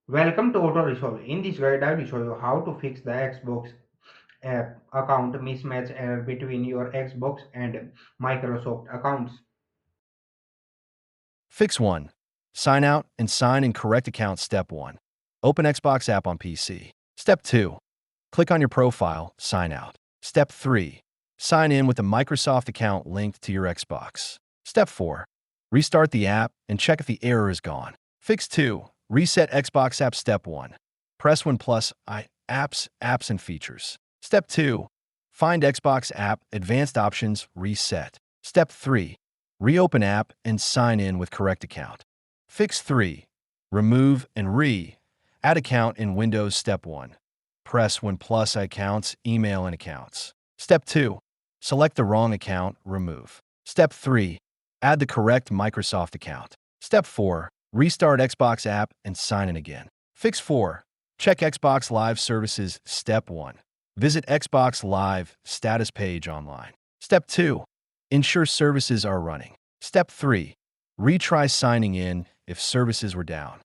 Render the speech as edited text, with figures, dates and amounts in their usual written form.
Welcome to Auto Resolve. In this guide, I will show you how to fix the Xbox app account mismatch error between your Xbox and Microsoft accounts. Fix 1. Sign out and sign in correct account. Step 1. Open Xbox app on PC. Step 2. Click on your profile, sign out. Step 3. Sign in with a Microsoft account linked to your Xbox. Step 4. Restart the app and check if the error is gone. Fix 2. Reset Xbox app. Step 1. Press 1 plus apps and features. Step 2. Find Xbox app, advanced options, reset. Step 3. Reopen app and sign in with correct account. Fix 3. Remove and add account in Windows. Step 1. Press 1 plus accounts, email and accounts. Step 2. Select the wrong account, remove. Step 3. Add the correct Microsoft account. Step 4. Restart Xbox app and sign in again. Fix 4. Check Xbox Live services. Step 1. Visit Xbox Live status page online. Step 2. Ensure services are running. Step 3. Retry signing in if services were down.